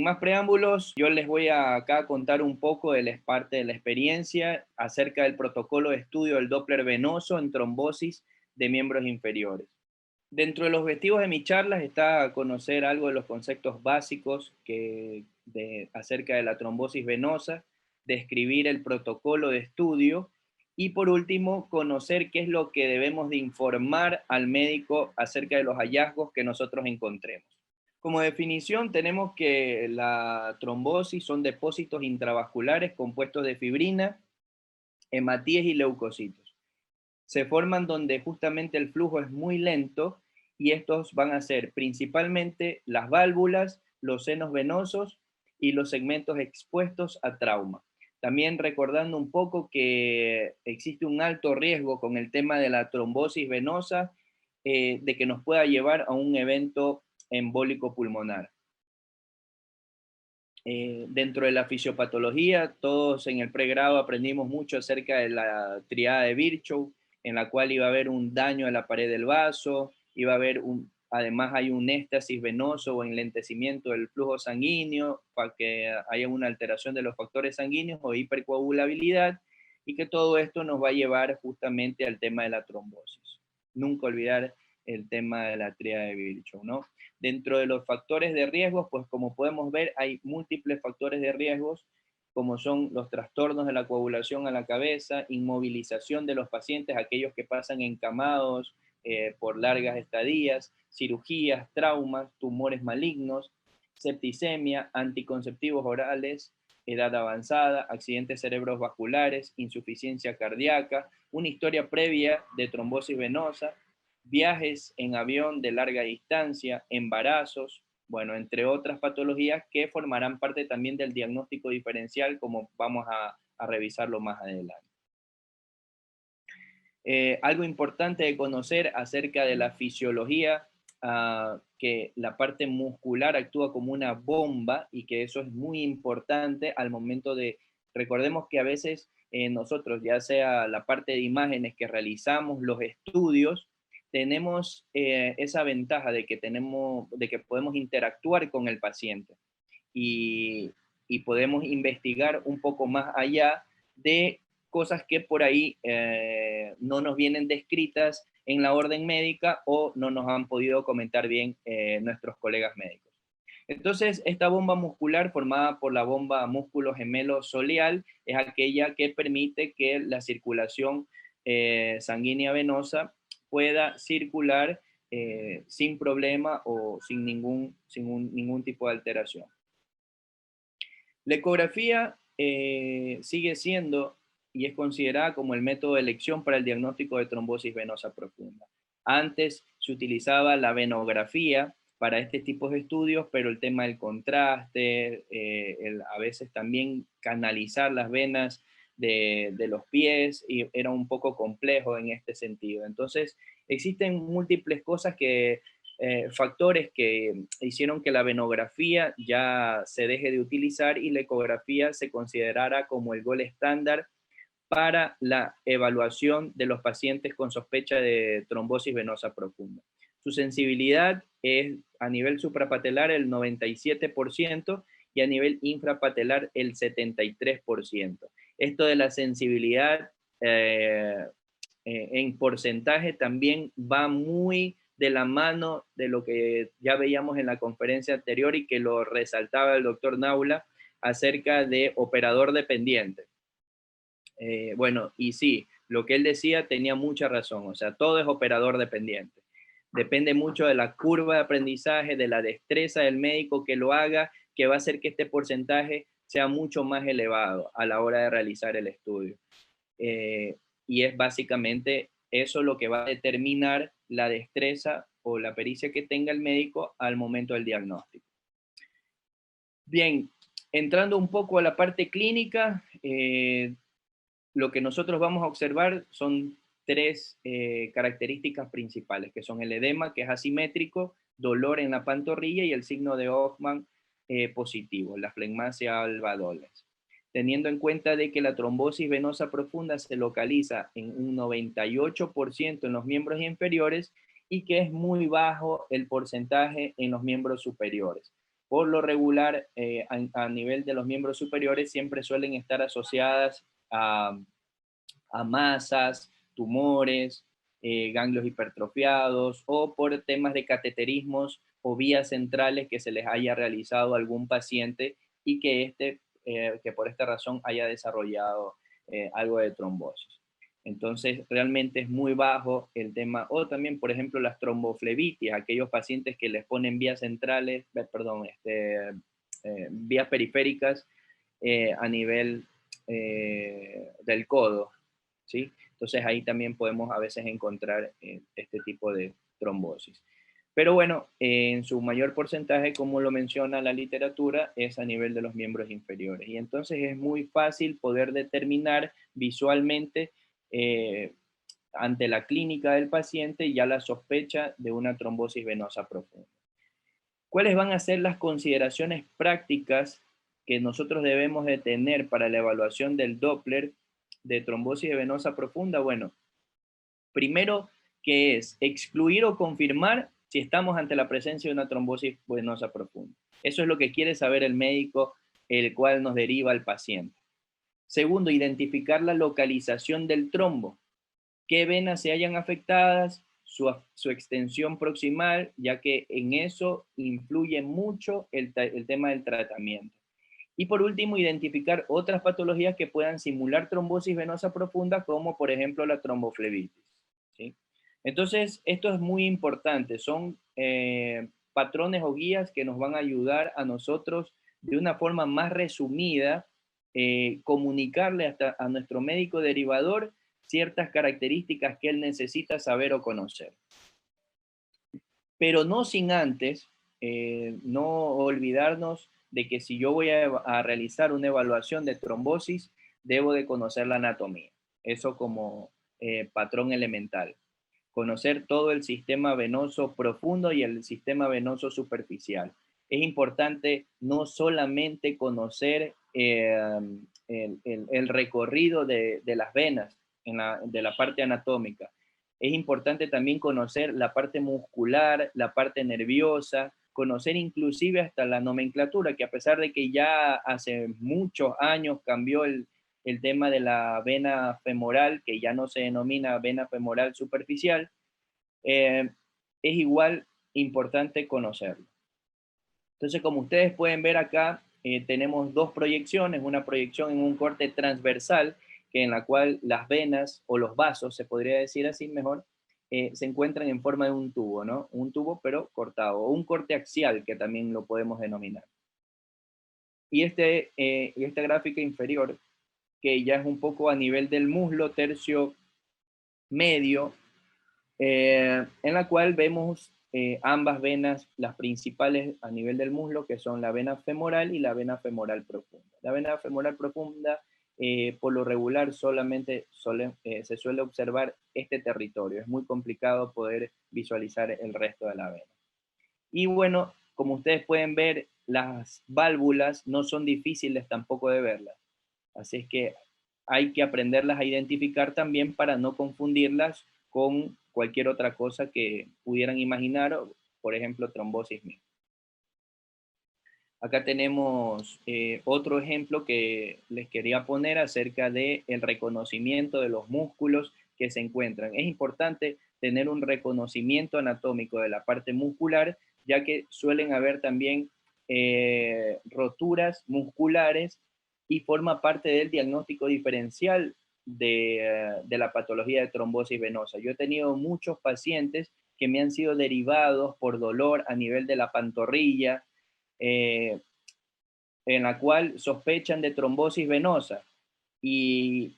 Sin más preámbulos, yo les voy a acá contar un poco de parte de la experiencia acerca del protocolo de estudio del Doppler venoso en trombosis de miembros inferiores. Dentro de los objetivos de mis charlas está conocer algo de los conceptos básicos acerca de la trombosis venosa, describir el protocolo de estudio y por último conocer qué es lo que debemos de informar al médico acerca de los hallazgos que nosotros encontremos. Como definición tenemos que la trombosis son depósitos intravasculares compuestos de fibrina, hematíes y leucocitos. Se forman donde justamente el flujo es muy lento y estos van a ser principalmente las válvulas, los senos venosos y los segmentos expuestos a trauma. También recordando un poco que existe un alto riesgo con el tema de la trombosis venosa, de que nos pueda llevar a un evento embólico pulmonar. Dentro de la fisiopatología, todos en el pregrado aprendimos mucho acerca de la triada de Virchow, en la cual iba a haber un daño a la pared del vaso, iba a haber además hay un éstasis venoso o enlentecimiento del flujo sanguíneo, para que haya una alteración de los factores sanguíneos o hipercoagulabilidad, y que todo esto nos va a llevar justamente al tema de la trombosis. Nunca olvidar el tema de la triada de Virchow, ¿no? Dentro de los factores de riesgo, pues como podemos ver, hay múltiples factores de riesgos, como son los trastornos de la coagulación a la cabeza, inmovilización de los pacientes, aquellos que pasan encamados por largas estadías, cirugías, traumas, tumores malignos, septicemia, anticonceptivos orales, edad avanzada, accidentes cerebrovasculares, insuficiencia cardíaca, una historia previa de trombosis venosa, viajes en avión de larga distancia, embarazos, bueno, entre otras patologías que formarán parte también del diagnóstico diferencial, como vamos a revisarlo más adelante. Algo importante de conocer acerca de la fisiología, que la parte muscular actúa como una bomba y que eso es muy importante al momento de, recordemos que a veces nosotros, ya sea la parte de imágenes que realizamos, los estudios, tenemos esa ventaja de que podemos interactuar con el paciente y, y podemos investigar un poco más allá de cosas que por ahí no nos vienen descritas en la orden médica o no nos han podido comentar bien nuestros colegas médicos. Entonces, esta bomba muscular formada por la bomba músculo gemelo soleal es aquella que permite que la circulación sanguínea venosa pueda circular sin problema o sin ningún tipo de alteración. La ecografía sigue siendo y es considerada como el método de elección para el diagnóstico de trombosis venosa profunda. Antes se utilizaba la venografía para este tipo de estudios, pero el tema del contraste, a veces también canalizar las venas de los pies y era un poco complejo en este sentido. Entonces, existen múltiples cosas factores que hicieron que la venografía ya se deje de utilizar y la ecografía se considerara como el gold estándar para la evaluación de los pacientes con sospecha de trombosis venosa profunda. Su sensibilidad es a nivel suprapatelar el 97% y a nivel infrapatelar el 73%. Esto de la sensibilidad en porcentaje también va muy de la mano de lo que ya veíamos en la conferencia anterior y que lo resaltaba el doctor Naula acerca de operador dependiente. Bueno, y sí, lo que él decía tenía mucha razón, o sea, todo es operador dependiente. Depende mucho de la curva de aprendizaje, de la destreza del médico que lo haga, que va a hacer que este porcentaje sea mucho más elevado a la hora de realizar el estudio. Y es básicamente eso lo que va a determinar la destreza o la pericia que tenga el médico al momento del diagnóstico. Bien, entrando un poco a la parte clínica, lo que nosotros vamos a observar son tres características principales, que son el edema, que es asimétrico, dolor en la pantorrilla y el signo de Hoffman positivo, la flegmasia alba dolens. Teniendo en cuenta de que la trombosis venosa profunda se localiza en un 98% en los miembros inferiores y que es muy bajo el porcentaje en los miembros superiores. por lo regular, a nivel de los miembros superiores, siempre suelen estar asociadas a masas, tumores, ganglios hipertrofiados o por temas de cateterismos o vías centrales que se les haya realizado a algún paciente y que por esta razón haya desarrollado algo de trombosis. Entonces, realmente es muy bajo el tema, o también, por ejemplo, las tromboflebitis, aquellos pacientes que les ponen vías centrales, perdón, vías periféricas a nivel del codo, ¿sí? Entonces ahí también podemos a veces encontrar este tipo de trombosis. Pero bueno, en su mayor porcentaje, como lo menciona la literatura, es a nivel de los miembros inferiores. Y entonces es muy fácil poder determinar visualmente ante la clínica del paciente ya la sospecha de una trombosis venosa profunda. ¿Cuáles van a ser las consideraciones prácticas que nosotros debemos de tener para la evaluación del Doppler de trombosis venosa profunda? Bueno, primero, que es excluir o confirmar si estamos ante la presencia de una trombosis venosa profunda. Eso es lo que quiere saber el médico, el cual nos deriva al paciente. Segundo, identificar la localización del trombo. Qué venas se hayan afectadas, su extensión proximal, ya que en eso influye mucho el tema del tratamiento. Y por último, identificar otras patologías que puedan simular trombosis venosa profunda, como por ejemplo la tromboflebitis, ¿sí? Entonces, esto es muy importante. Son patrones o guías que nos van a ayudar a nosotros de una forma más resumida, comunicarle hasta a nuestro médico derivador ciertas características que él necesita saber o conocer. Pero no sin antes, no olvidarnos de que si yo voy a realizar una evaluación de trombosis, debo de conocer la anatomía. Eso como patrón elemental. Conocer todo el sistema venoso profundo y el sistema venoso superficial. Es importante no solamente conocer el recorrido de las venas de la parte anatómica. Es importante también conocer la parte muscular, la parte nerviosa, conocer inclusive hasta la nomenclatura, que a pesar de que ya hace muchos años cambió el tema de la vena femoral, que ya no se denomina vena femoral superficial, es igual importante conocerlo. Entonces, como ustedes pueden ver acá, tenemos dos proyecciones, una proyección en un corte transversal, que en la cual las venas o los vasos, se podría decir así mejor, se encuentran en forma de un tubo, ¿no? Un tubo pero cortado, o un corte axial, que también lo podemos denominar. Y esta gráfica inferior, que ya es un poco a nivel del muslo tercio medio, en la cual vemos ambas venas, las principales a nivel del muslo, que son la vena femoral y la vena femoral profunda. La vena femoral profunda, por lo regular, solamente se suele observar este territorio. Es muy complicado poder visualizar el resto de la vena. Y bueno, como ustedes pueden ver, las válvulas no son difíciles tampoco de verlas. Así es que hay que aprenderlas a identificar también para no confundirlas con cualquier otra cosa que pudieran imaginar, por ejemplo, trombosis misma. Acá tenemos otro ejemplo que les quería poner acerca del reconocimiento de los músculos que se encuentran. Es importante tener un reconocimiento anatómico de la parte muscular, ya que suelen haber también roturas musculares y forma parte del diagnóstico diferencial de la patología de trombosis venosa. Yo he tenido muchos pacientes que me han sido derivados por dolor a nivel de la pantorrilla, eh, en la cual sospechan de trombosis venosa y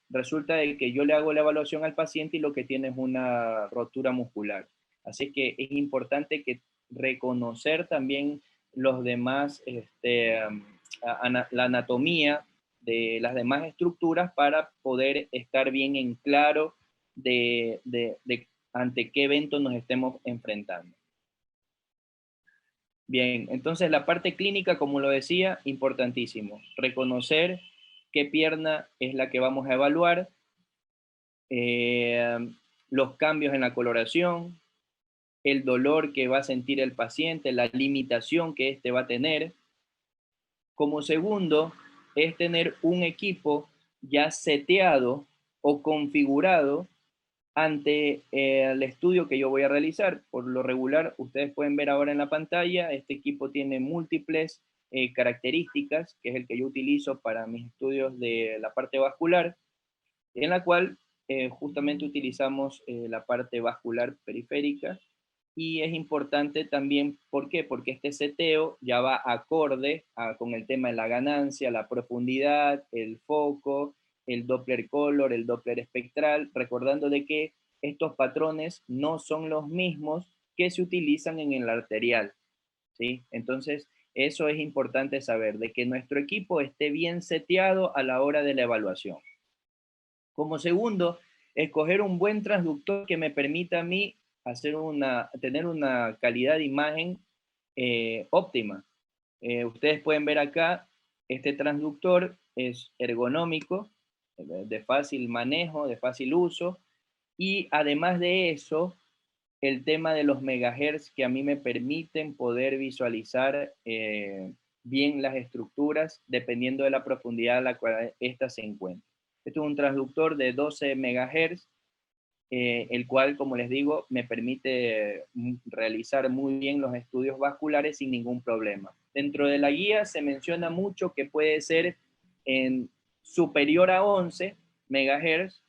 resulta de que yo le hago la evaluación al paciente y lo que tiene es una rotura muscular. Así que es importante que reconocer también los demás, la anatomía de las demás estructuras para poder estar bien en claro de ante qué evento nos estemos enfrentando. Bien, entonces la parte clínica, como lo decía, importantísimo. Reconocer qué pierna es la que vamos a evaluar, los cambios en la coloración, el dolor que va a sentir el paciente, la limitación que éste va a tener. Como segundo, es tener un equipo ya seteado o configurado ante el estudio que yo voy a realizar. Por lo regular, ustedes pueden ver ahora en la pantalla, este equipo tiene múltiples características, que es el que yo utilizo para mis estudios de la parte vascular, en la cual justamente utilizamos la parte vascular periférica. Y es importante también, ¿por qué? Porque este seteo ya va acorde con el tema de la ganancia, la profundidad, el foco, el Doppler color, el Doppler espectral, recordando de que estos patrones no son los mismos que se utilizan en el arterial, ¿sí? Entonces, eso es importante saber, de que nuestro equipo esté bien seteado a la hora de la evaluación. Como segundo, escoger un buen transductor que me permita a mí tener una calidad de imagen óptima. Ustedes pueden ver acá, este transductor es ergonómico, de fácil manejo, de fácil uso, y además de eso, el tema de los megahertz que a mí me permiten poder visualizar bien las estructuras dependiendo de la profundidad a la cual ésta se encuentra. Esto es un transductor de 12 megahertz, el cual, como les digo, me permite realizar muy bien los estudios vasculares sin ningún problema. Dentro de la guía se menciona mucho que puede ser en superior a 11 megahertz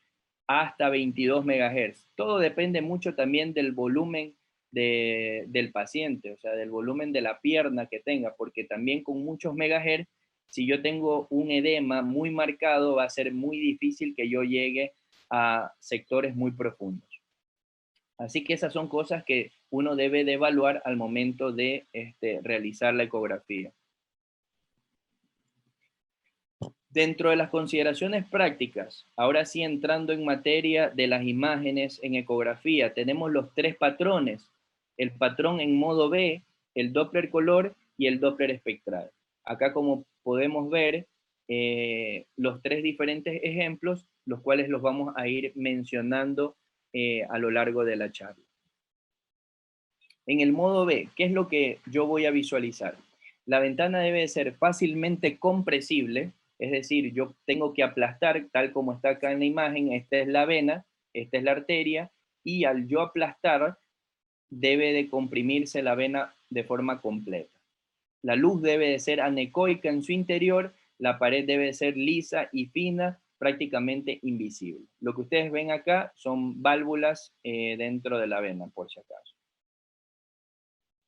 hasta 22 megahertz. Todo depende mucho también del volumen del paciente, o sea, del volumen de la pierna que tenga, porque también con muchos megahertz, si yo tengo un edema muy marcado, va a ser muy difícil que yo llegue a sectores muy profundos. Así que esas son cosas que uno debe de evaluar al momento de realizar la ecografía. Dentro de las consideraciones prácticas, ahora sí entrando en materia de las imágenes en ecografía, tenemos los tres patrones, el patrón en modo B, el Doppler color y el Doppler espectral. Acá como podemos ver, los tres diferentes ejemplos, los cuales los vamos a ir mencionando a lo largo de la charla. En el modo B, ¿qué es lo que yo voy a visualizar? La ventana debe ser fácilmente compresible, es decir, yo tengo que aplastar, tal como está acá en la imagen, esta es la vena, esta es la arteria, y al yo aplastar, debe de comprimirse la vena de forma completa. La luz debe de ser anecoica en su interior, la pared debe de ser lisa y fina, prácticamente invisible. Lo que ustedes ven acá son válvulas dentro de la vena, por si acaso.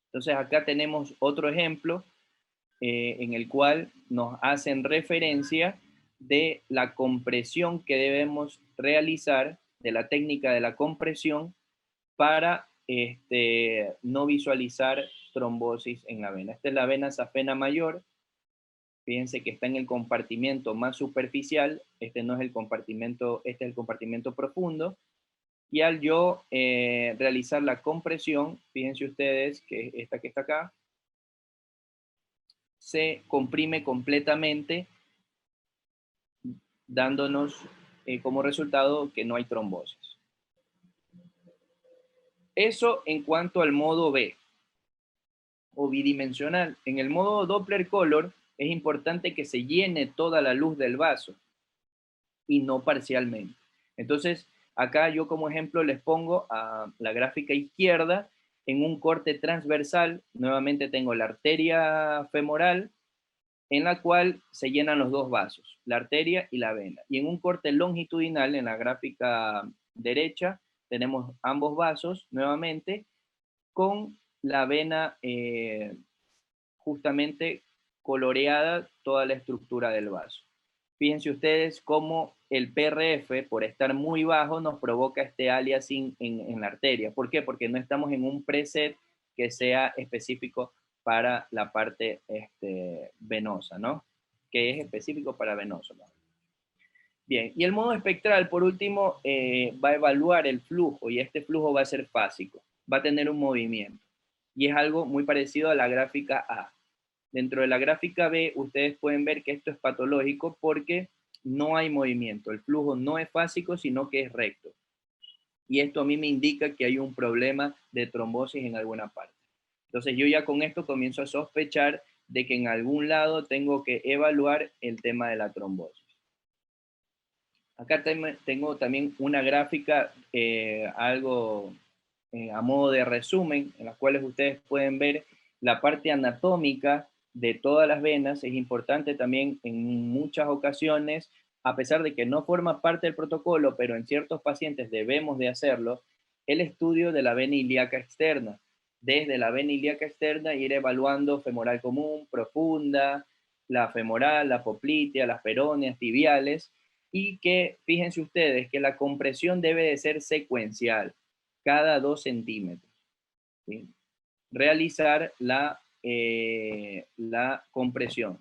Entonces acá tenemos otro ejemplo en el cual nos hacen referencia de la compresión que debemos realizar, de la técnica de la compresión para no visualizar trombosis en la vena. Esta es la vena safena mayor. Fíjense que está en el compartimento más superficial. Este no es el compartimento, este es el compartimento profundo. Y al yo realizar la compresión, fíjense ustedes que esta que está acá, se comprime completamente, dándonos como resultado que no hay trombosis. Eso en cuanto al modo B o bidimensional. En el modo Doppler color es importante que se llene toda la luz del vaso y no parcialmente. Entonces, acá yo como ejemplo les pongo a la gráfica izquierda en un corte transversal. Nuevamente tengo la arteria femoral en la cual se llenan los dos vasos, la arteria y la vena. Y en un corte longitudinal, en la gráfica derecha, tenemos ambos vasos nuevamente con la vena justamente coloreada toda la estructura del vaso. Fíjense ustedes cómo el PRF, por estar muy bajo, nos provoca este aliasing en la arteria. ¿Por qué? Porque no estamos en un preset que sea específico para la parte venosa, ¿no? Que es específico para venoso, ¿no? Bien, y el modo espectral, por último, va a evaluar el flujo y este flujo va a ser fásico, va a tener un movimiento y es algo muy parecido a la gráfica A. Dentro de la gráfica B, ustedes pueden ver que esto es patológico porque no hay movimiento, el flujo no es fásico, sino que es recto. y esto a mí me indica que hay un problema de trombosis en alguna parte. Entonces yo ya con esto comienzo a sospechar de que en algún lado tengo que evaluar el tema de la trombosis. Acá tengo también una gráfica, algo a modo de resumen, en las cuales ustedes pueden ver la parte anatómica de todas las venas. Es importante también en muchas ocasiones, a pesar de que no forma parte del protocolo, pero en ciertos pacientes debemos de hacerlo, el estudio de la vena ilíaca externa. Desde la vena ilíaca externa ir evaluando femoral común, profunda, la femoral, la poplitea, las peroneas, tibiales, y que fíjense ustedes que la compresión debe de ser secuencial, cada 2 centímetros. ¿Sí? Realizar la compresión.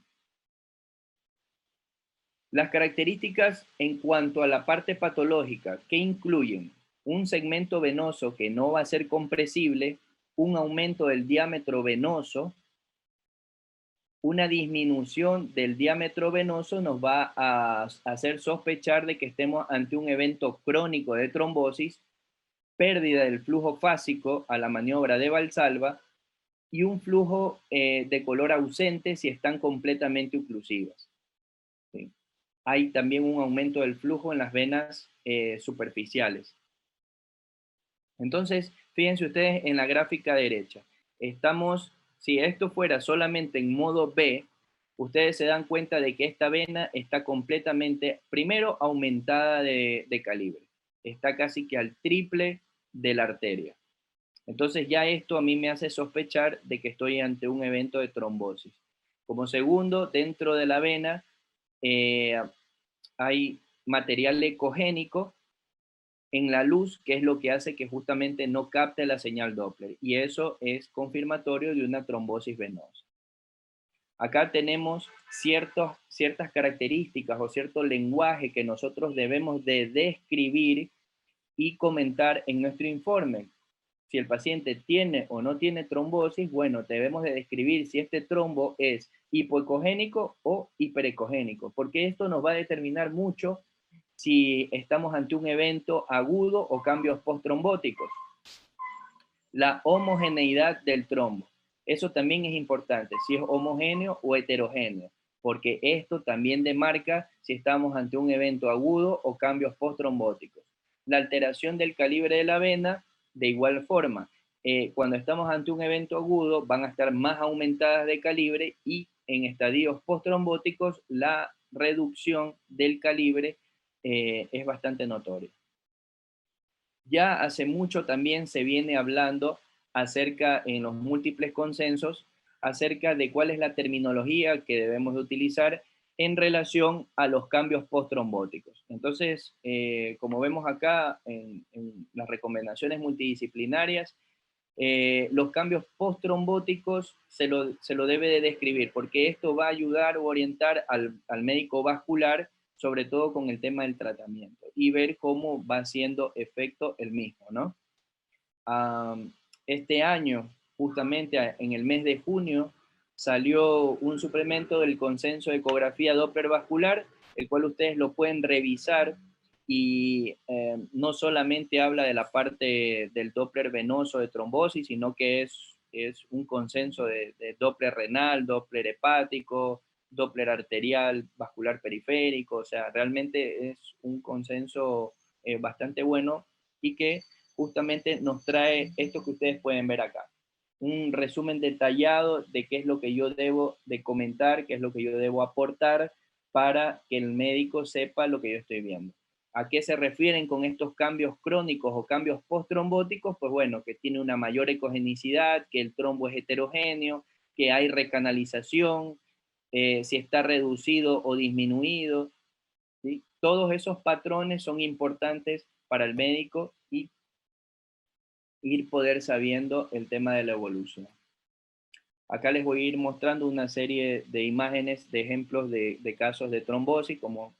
Las características en cuanto a la parte patológica, ¿qué incluyen? Un segmento venoso que no va a ser compresible, un aumento del diámetro venoso, una disminución del diámetro venoso nos va a hacer sospechar de que estemos ante un evento crónico de trombosis, pérdida del flujo fásico a la maniobra de Valsalva y un flujo de color ausente si están completamente oclusivas. ¿Sí? Hay también un aumento del flujo en las venas superficiales. Entonces, fíjense ustedes en la gráfica derecha. Si esto fuera solamente en modo B, ustedes se dan cuenta de que esta vena está completamente, primero, aumentada de calibre. Está casi que al triple de la arteria. Entonces ya esto a mí me hace sospechar de que estoy ante un evento de trombosis. Como segundo, dentro de la vena hay material ecogénico en la luz, que es lo que hace que justamente no capte la señal Doppler. Y eso es confirmatorio de una trombosis venosa. Acá tenemos ciertas características o cierto lenguaje que nosotros debemos de describir y comentar en nuestro informe. Si el paciente tiene o no tiene trombosis, bueno, debemos de describir si este trombo es hipoecogénico o hiperecogénico, porque esto nos va a determinar mucho si estamos ante un evento agudo o cambios posttrombóticos. La homogeneidad del trombo. Eso también es importante, si es homogéneo o heterogéneo, porque esto también demarca si estamos ante un evento agudo o cambios posttrombóticos. La alteración del calibre de la vena, de igual forma, cuando estamos ante un evento agudo van a estar más aumentadas de calibre y en estadios posttrombóticos la reducción del calibre es bastante notoria. Ya hace mucho también se viene hablando acerca, en los múltiples consensos, acerca de cuál es la terminología que debemos de utilizar en relación a los cambios posttrombóticos. Entonces, como vemos acá en las recomendaciones multidisciplinarias, los cambios posttrombóticos se lo debe de describir, porque esto va a ayudar o orientar al médico vascular, sobre todo con el tema del tratamiento, y ver cómo va haciendo efecto el mismo, ¿no? Este año, justamente en el mes de junio, salió un suplemento del consenso de ecografía Doppler vascular, el cual ustedes lo pueden revisar y no solamente habla de la parte del Doppler venoso de trombosis, sino que es un consenso de Doppler renal, Doppler hepático, Doppler arterial, vascular periférico, o sea, realmente es un consenso bastante bueno y que justamente nos trae esto que ustedes pueden ver acá. Un resumen detallado de qué es lo que yo debo de comentar, qué es lo que yo debo aportar para que el médico sepa lo que yo estoy viendo. ¿A qué se refieren con estos cambios crónicos o cambios posttrombóticos? Pues bueno, que tiene una mayor ecogenicidad, que el trombo es heterogéneo, que hay recanalización, si está reducido o disminuido. ¿Sí? Todos esos patrones son importantes para el médico y ir poder sabiendo el tema de la evolución. Acá les voy a ir mostrando una serie de imágenes de ejemplos de casos de trombosis. Como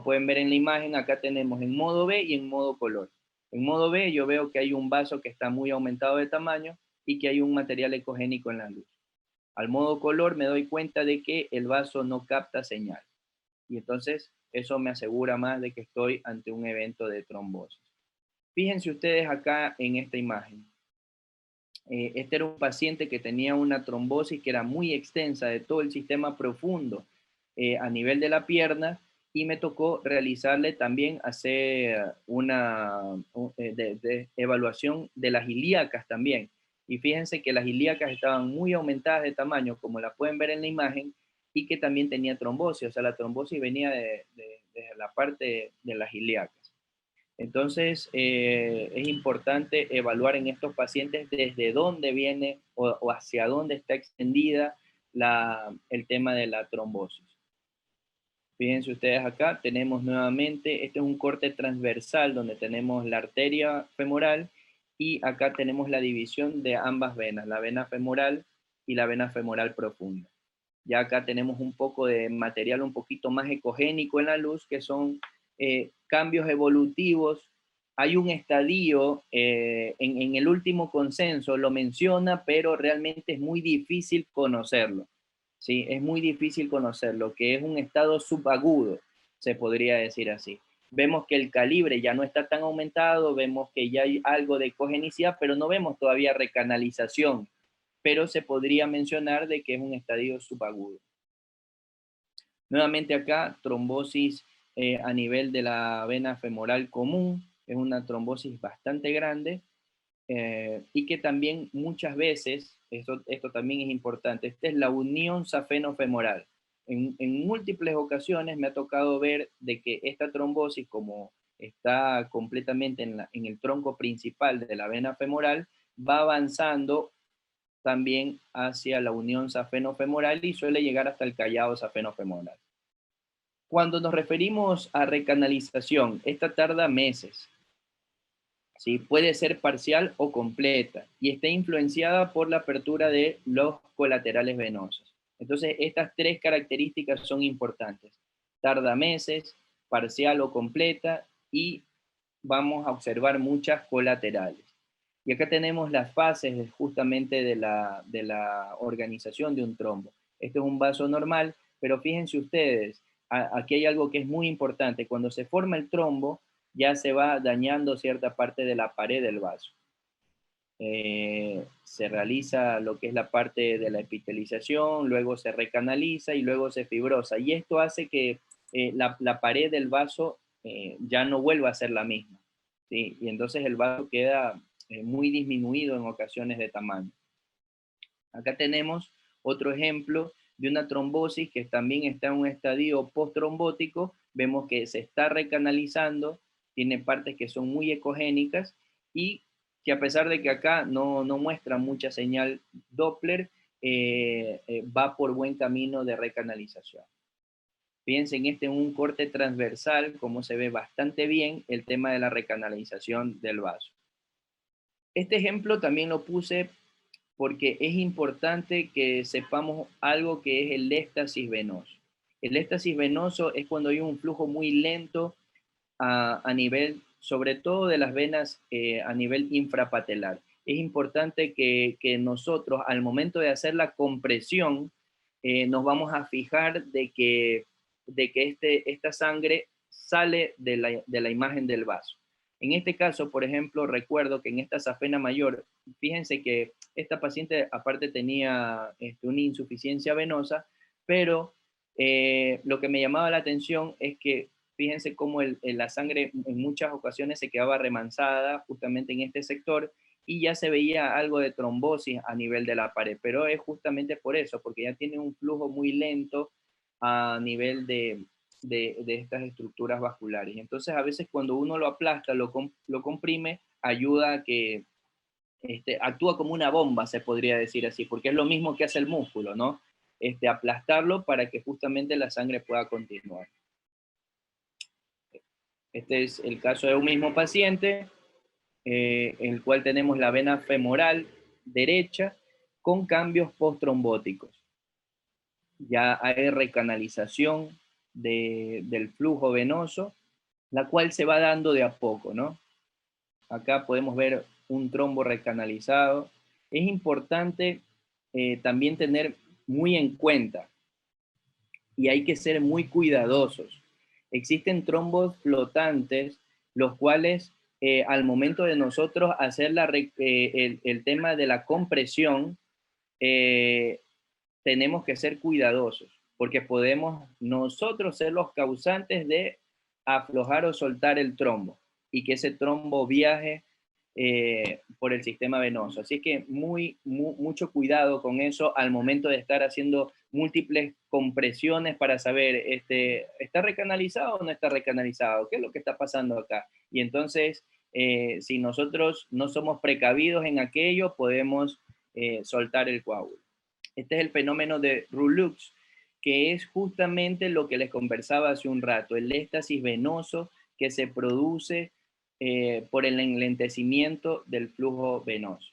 pueden ver en la imagen, acá tenemos en modo B y en modo color. En modo B yo veo que hay un vaso que está muy aumentado de tamaño y que hay un material ecogénico en la luz. Al modo color me doy cuenta de que el vaso no capta señal. Y entonces eso me asegura más de que estoy ante un evento de trombosis. Fíjense ustedes acá en esta imagen. Este era un paciente que tenía una trombosis que era muy extensa de todo el sistema profundo a nivel de la pierna, y me tocó realizarle también hacer una de evaluación de las ilíacas también. Y fíjense que las ilíacas estaban muy aumentadas de tamaño, como la pueden ver en la imagen, y que también tenía trombosis, o sea, la trombosis venía de la parte de las ilíacas. Entonces, es importante evaluar en estos pacientes desde dónde viene o hacia dónde está extendida el tema de la trombosis. Fíjense ustedes acá, tenemos nuevamente, este es un corte transversal donde tenemos la arteria femoral, y acá tenemos la división de ambas venas, la vena femoral y la vena femoral profunda. Ya acá tenemos un poco de material un poquito más ecogénico en la luz, que son cambios evolutivos. Hay un estadio, en el último consenso lo menciona, pero realmente es muy difícil conocerlo. ¿Sí? Es muy difícil conocerlo, que es un estado subagudo, se podría decir así. Vemos que el calibre ya no está tan aumentado, vemos que ya hay algo de ecogenicidad, pero no vemos todavía recanalización, pero se podría mencionar de que es un estadio subagudo. Nuevamente acá, trombosis a nivel de la vena femoral común, es una trombosis bastante grande, y que también muchas veces, esto también es importante, esta es la unión safeno-femoral. En múltiples ocasiones me ha tocado ver de que esta trombosis, como está completamente en el tronco principal de la vena femoral, va avanzando también hacia la unión safeno-femoral y suele llegar hasta el callado safeno-femoral. Cuando nos referimos a recanalización, esta tarda meses. ¿Sí? Puede ser parcial o completa y está influenciada por la apertura de los colaterales venosos. Entonces, estas tres características son importantes. Tarda meses, parcial o completa, y vamos a observar muchas colaterales. Y acá tenemos las fases justamente de la organización de un trombo. Este es un vaso normal, pero fíjense ustedes, aquí hay algo que es muy importante. Cuando se forma el trombo, ya se va dañando cierta parte de la pared del vaso. Se realiza lo que es la parte de la epitelización, luego se recanaliza y luego se fibrosa. Y esto hace que la pared del vaso ya no vuelva a ser la misma. ¿Sí? Y entonces el vaso queda muy disminuido en ocasiones de tamaño. Acá tenemos otro ejemplo de una trombosis que también está en un estadio post-trombótico. Vemos que se está recanalizando, tiene partes que son muy ecogénicas, y que a pesar de que acá no muestra mucha señal Doppler, va por buen camino de recanalización. Fíjense en este un corte transversal, como se ve bastante bien el tema de la recanalización del vaso. Este ejemplo también lo puse porque es importante que sepamos algo que es el éxtasis venoso. El éxtasis venoso es cuando hay un flujo muy lento a nivel, sobre todo de las venas a nivel infrapatelar. Es importante que nosotros, al momento de hacer la compresión, nos vamos a fijar de que esta sangre sale de la imagen del vaso. En este caso, por ejemplo, recuerdo que en esta safena mayor, fíjense que esta paciente aparte tenía una insuficiencia venosa, pero lo que me llamaba la atención es que fíjense cómo la sangre en muchas ocasiones se quedaba remansada justamente en este sector, y ya se veía algo de trombosis a nivel de la pared, pero es justamente por eso, porque ya tiene un flujo muy lento a nivel de estas estructuras vasculares. Entonces, a veces cuando uno lo aplasta, lo comprime, ayuda a que actúa como una bomba, se podría decir así, porque es lo mismo que hace el músculo, ¿no? Aplastarlo para que justamente la sangre pueda continuar. Este es el caso de un mismo paciente, en el cual tenemos la vena femoral derecha con cambios post-trombóticos. Ya hay recanalización del flujo venoso, la cual se va dando de a poco, ¿no? Acá podemos ver un trombo recanalizado. Es importante también tener muy en cuenta, y hay que ser muy cuidadosos. Existen trombos flotantes, los cuales al momento de nosotros hacer el tema de la compresión, eh, tenemos que ser cuidadosos, porque podemos nosotros ser los causantes de aflojar o soltar el trombo y que ese trombo viaje por el sistema venoso. Así que mucho cuidado con eso al momento de estar haciendo múltiples compresiones para saber, ¿está recanalizado o no está recanalizado? ¿Qué es lo que está pasando acá? Y entonces, si nosotros no somos precavidos en aquello, podemos soltar el coágulo. Este es el fenómeno de Rulux, que es justamente lo que les conversaba hace un rato, el éxtasis venoso que se produce por el enlentecimiento del flujo venoso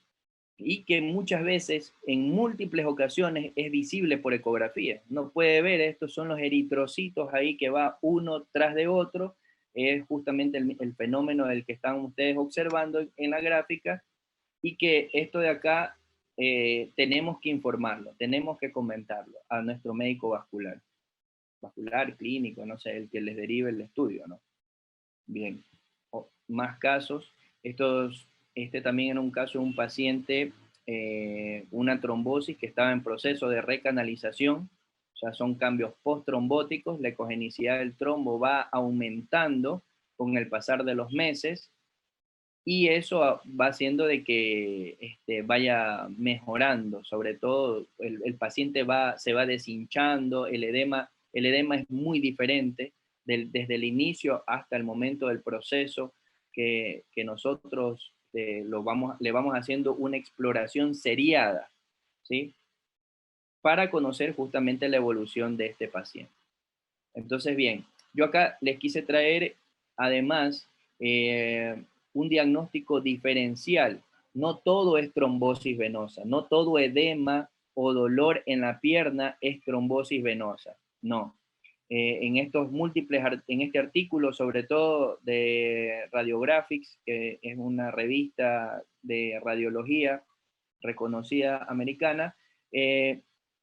y que muchas veces, en múltiples ocasiones, es visible por ecografía. No puede ver, estos son los eritrocitos ahí que va uno tras de otro, es justamente el fenómeno del que están ustedes observando en la gráfica, y que esto de acá tenemos que informarlo, tenemos que comentarlo a nuestro médico vascular, clínico, no sé, el que les derive el estudio, ¿no? Bien, más casos. Este también era un caso de un paciente, una trombosis que estaba en proceso de recanalización, o sea, son cambios post-trombóticos, la ecogenicidad del trombo va aumentando con el pasar de los meses, y eso va haciendo de que vaya mejorando, sobre todo el paciente se va deshinchando, el edema es muy diferente desde el inicio hasta el momento del proceso que nosotros le vamos haciendo una exploración seriada, ¿sí? Para conocer justamente la evolución de este paciente. Entonces, bien, yo acá les quise traer además un diagnóstico diferencial. No todo es trombosis venosa, no todo edema o dolor en la pierna es trombosis venosa, no. En este artículo, sobre todo de Radiographics, que es una revista de radiología reconocida americana,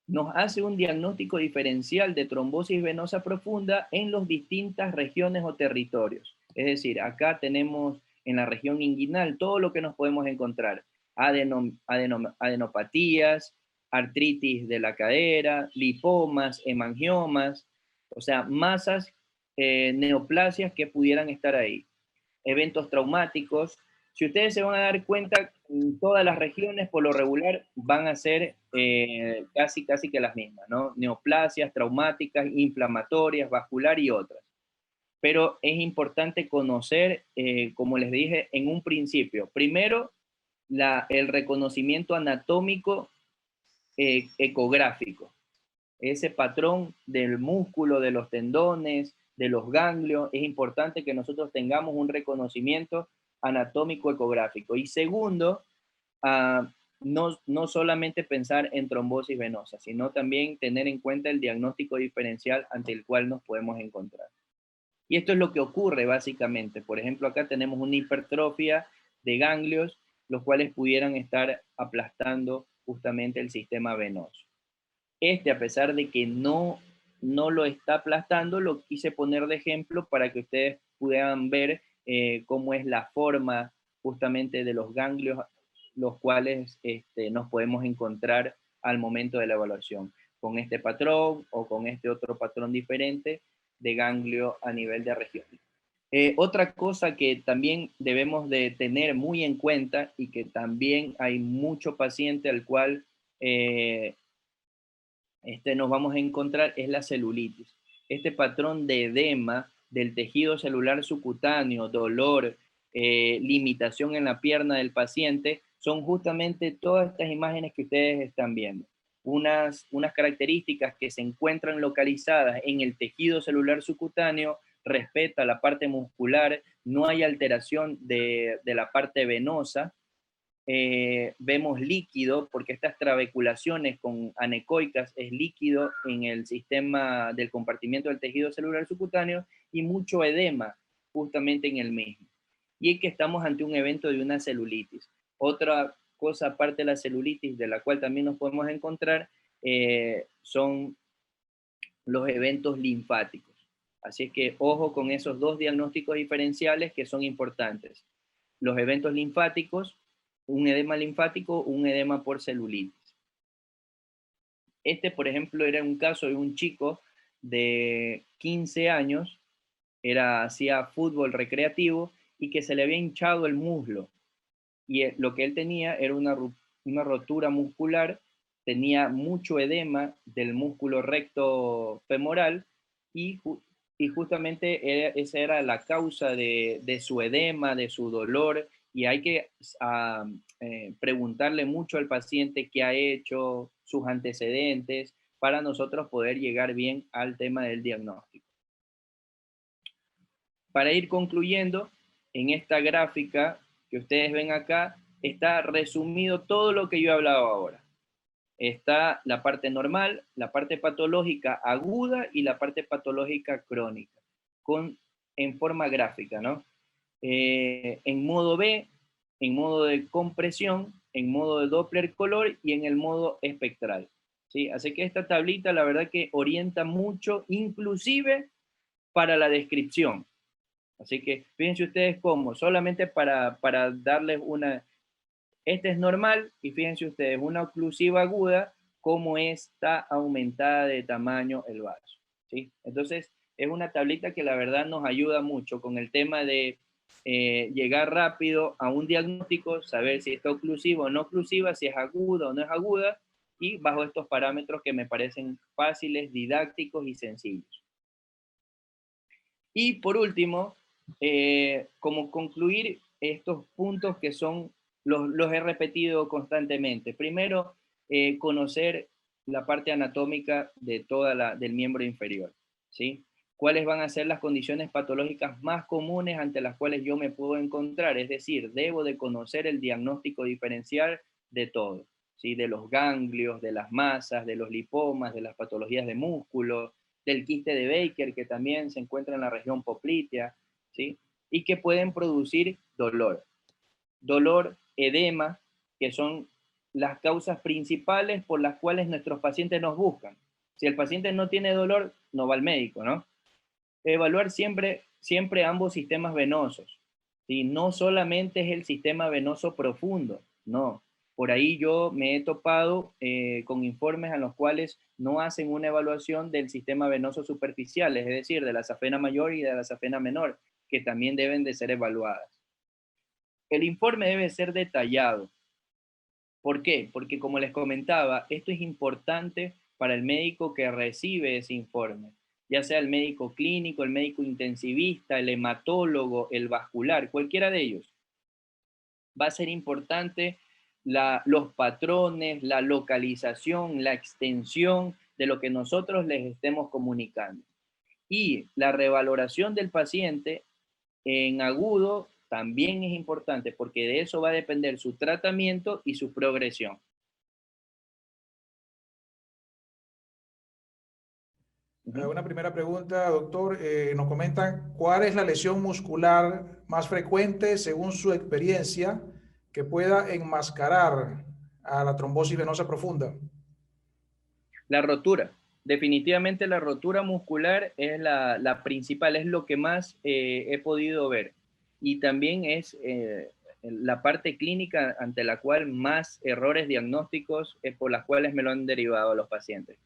nos hace un diagnóstico diferencial de trombosis venosa profunda en las distintas regiones o territorios. Es decir, acá tenemos en la región inguinal todo lo que nos podemos encontrar: adenopatías, artritis de la cadera, lipomas, hemangiomas, o sea, masas, neoplasias que pudieran estar ahí, eventos traumáticos. Si ustedes se van a dar cuenta, en todas las regiones por lo regular van a ser casi que las mismas, ¿no? Neoplasias traumáticas, inflamatorias, vascular y otras. Pero es importante conocer, como les dije en un principio, primero el reconocimiento anatómico ecográfico, ese patrón del músculo, de los tendones, de los ganglios. Es importante que nosotros tengamos un reconocimiento anatómico ecográfico. Y segundo, no solamente pensar en trombosis venosa, sino también tener en cuenta el diagnóstico diferencial ante el cual nos podemos encontrar. Y esto es lo que ocurre básicamente. Por ejemplo, acá tenemos una hipertrofia de ganglios, los cuales pudieran estar aplastando justamente el sistema venoso. A pesar de que no lo está aplastando, lo quise poner de ejemplo para que ustedes puedan ver cómo es la forma justamente de los ganglios, los cuales nos podemos encontrar al momento de la evaluación, con este patrón o con este otro patrón diferente de ganglio a nivel de región. Otra cosa que también debemos de tener muy en cuenta, y que también hay mucho paciente al cual nos vamos a encontrar, es la celulitis. Este patrón de edema del tejido celular subcutáneo, dolor, limitación en la pierna del paciente, son justamente todas estas imágenes que ustedes están viendo. Unas características que se encuentran localizadas en el tejido celular subcutáneo, respeta la parte muscular, no hay alteración de la parte venosa. Vemos líquido, porque estas trabeculaciones con anecoicas es líquido en el sistema del compartimiento del tejido celular subcutáneo, y mucho edema justamente en el mismo. Y es que estamos ante un evento de una celulitis. Otra cosa aparte de la celulitis, de la cual también nos podemos encontrar, son los eventos linfáticos. Así es que ojo con esos dos diagnósticos diferenciales que son importantes. los eventos linfáticos, un edema linfático, un edema por celulitis. Este, por ejemplo, era un caso de un chico de 15 años, hacía fútbol recreativo y que se le había hinchado el muslo. Y lo que él tenía era una rotura muscular, tenía mucho edema del músculo recto femoral y, y justamente esa era la causa de su edema, de su dolor, y hay que preguntarle mucho al paciente qué ha hecho, sus antecedentes, para nosotros poder llegar bien al tema del diagnóstico. Para ir concluyendo, en esta gráfica que ustedes ven acá, está resumido todo lo que yo he hablado ahora. Está la parte normal, la parte patológica aguda y la parte patológica crónica, en forma gráfica, ¿no? En modo B, en modo de compresión, en modo de Doppler color y en el modo espectral. ¿Sí? Así que esta tablita la verdad que orienta mucho, inclusive para la descripción. Así que fíjense ustedes cómo, solamente para darles una, este es normal y fíjense ustedes, una oclusiva aguda, cómo está aumentada de tamaño el vaso. ¿Sí? Entonces, es una tablita que la verdad nos ayuda mucho con el tema de llegar rápido a un diagnóstico, saber si está oclusiva o no oclusiva, si es aguda o no es aguda, y bajo estos parámetros que me parecen fáciles, didácticos y sencillos. Y por último, como concluir estos puntos que son, los he repetido constantemente. Primero, conocer la parte anatómica de del miembro inferior, ¿sí? ¿Cuáles van a ser las condiciones patológicas más comunes ante las cuales yo me puedo encontrar? Es decir, debo de conocer el diagnóstico diferencial de todo, ¿sí? De los ganglios, de las masas, de los lipomas, de las patologías de músculo, del quiste de Baker, que también se encuentra en la región poplitea, ¿sí? Y que pueden producir dolor. Dolor, edema, que son las causas principales por las cuales nuestros pacientes nos buscan. Si el paciente no tiene dolor, no va al médico, ¿no? Evaluar siempre, siempre ambos sistemas venosos, ¿sí? No solamente es el sistema venoso profundo, no. Por ahí yo me he topado con informes en los cuales no hacen una evaluación del sistema venoso superficial, es decir, de la safena mayor y de la safena menor, que también deben de ser evaluadas. El informe debe ser detallado. ¿Por qué? Porque como les comentaba, esto es importante para el médico que recibe ese informe, ya sea el médico clínico, el médico intensivista, el hematólogo, el vascular, cualquiera de ellos. Va a ser importante los patrones, la localización, la extensión de lo que nosotros les estemos comunicando. Y la revaloración del paciente en agudo también es importante porque de eso va a depender su tratamiento y su progresión. Una primera pregunta, doctor. Nos comentan, ¿cuál es la lesión muscular más frecuente según su experiencia que pueda enmascarar a la trombosis venosa profunda? La rotura. Definitivamente la rotura muscular es la principal, es lo que más he podido ver. Y también es la parte clínica ante la cual más errores diagnósticos por las cuales me lo han derivado a los pacientes.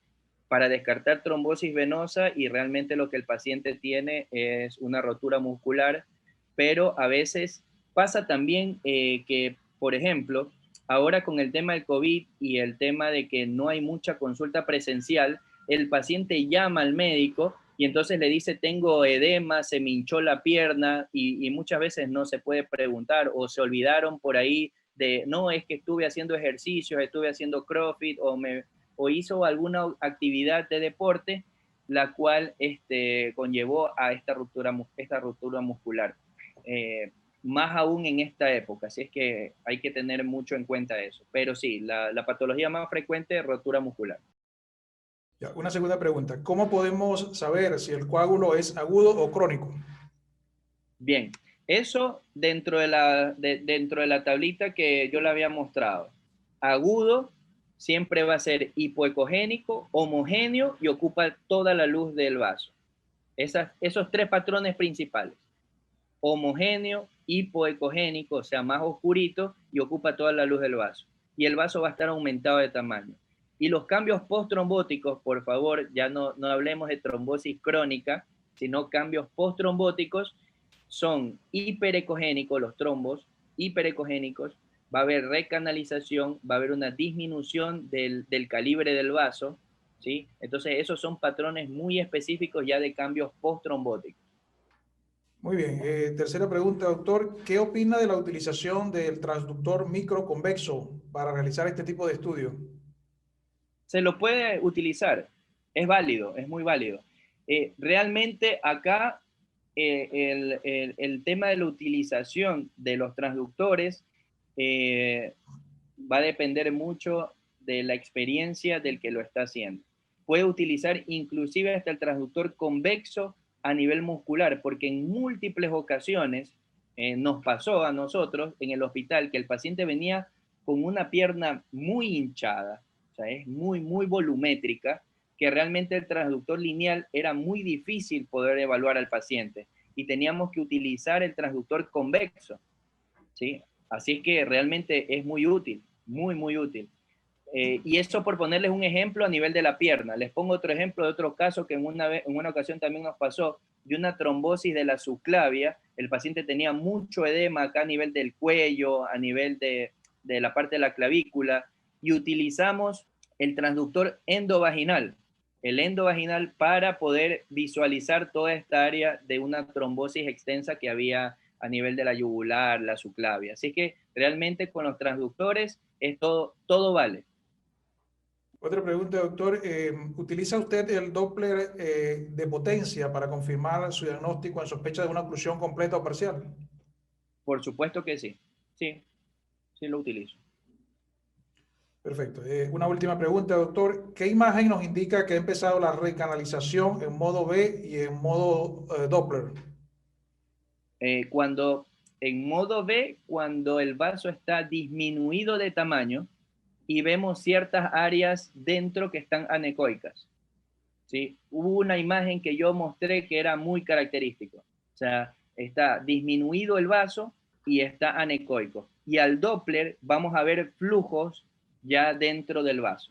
Para descartar trombosis venosa y realmente lo que el paciente tiene es una rotura muscular, pero a veces pasa también que, por ejemplo, ahora con el tema del COVID y el tema de que no hay mucha consulta presencial, el paciente llama al médico y entonces le dice tengo edema, se me hinchó la pierna y muchas veces no se puede preguntar o se olvidaron por ahí de no, es que estuve haciendo ejercicios, estuve haciendo CrossFit o hizo alguna actividad de deporte la cual conllevó a esta ruptura muscular. Más aún en esta época, así es que hay que tener mucho en cuenta eso. Pero sí, la patología más frecuente es rotura muscular. Ya, una segunda pregunta, ¿cómo podemos saber si el coágulo es agudo o crónico? Bien, eso dentro de la tablita que yo le había mostrado. Agudo siempre va a ser hipoecogénico, homogéneo y ocupa toda la luz del vaso. Esos tres patrones principales. homogéneo, hipoecogénico, o sea, más oscurito y ocupa toda la luz del vaso. Y el vaso va a estar aumentado de tamaño. Y los cambios post-trombóticos, por favor, ya no hablemos de trombosis crónica, sino cambios post-trombóticos, son hiperecogénicos, los trombos, hiperecogénicos, va a haber recanalización, va a haber una disminución del calibre del vaso, ¿sí? Entonces, esos son patrones muy específicos ya de cambios post-trombóticos. Muy bien. Tercera pregunta, doctor. ¿Qué opina de la utilización del transductor microconvexo para realizar este tipo de estudio? Se lo puede utilizar, es válido, es muy válido. Realmente acá el tema de la utilización de los transductores va a depender mucho de la experiencia del que lo está haciendo. Puede utilizar inclusive hasta el transductor convexo a nivel muscular, porque en múltiples ocasiones nos pasó a nosotros en el hospital que el paciente venía con una pierna muy hinchada, o sea, es muy volumétrica, que realmente el transductor lineal era muy difícil poder evaluar al paciente y teníamos que utilizar el transductor convexo, ¿sí? Así es que realmente es muy útil, muy útil. Y eso por ponerles un ejemplo a nivel de la pierna. Les pongo otro ejemplo de otro caso que en una ocasión también nos pasó, de una trombosis de la subclavia. El paciente tenía mucho edema acá a nivel del cuello, a nivel de la parte de la clavícula, y utilizamos el transductor endovaginal, el endovaginal para poder visualizar toda esta área de una trombosis extensa que había a nivel de la yugular, la subclavia. Así que realmente con los transductores es todo vale. Otra pregunta, doctor. ¿Utiliza usted el Doppler de potencia para confirmar su diagnóstico en sospecha de una oclusión completa o parcial? Por supuesto que sí. Sí, sí lo utilizo. Perfecto. Una última pregunta, doctor. ¿Qué imagen nos indica que ha empezado la recanalización en modo B y en modo Doppler? Cuando en modo B, cuando el vaso está disminuido de tamaño y vemos ciertas áreas dentro que están anecoicas. ¿Sí? Hubo una imagen que yo mostré que era muy característico. O sea, está disminuido el vaso y está anecoico. Y al Doppler vamos a ver flujos ya dentro del vaso.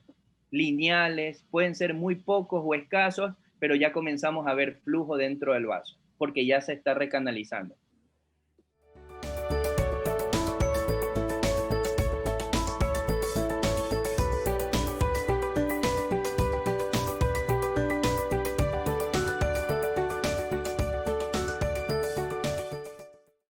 Lineales, pueden ser muy pocos o escasos, pero ya comenzamos a ver flujo dentro del vaso, porque ya se está recanalizando.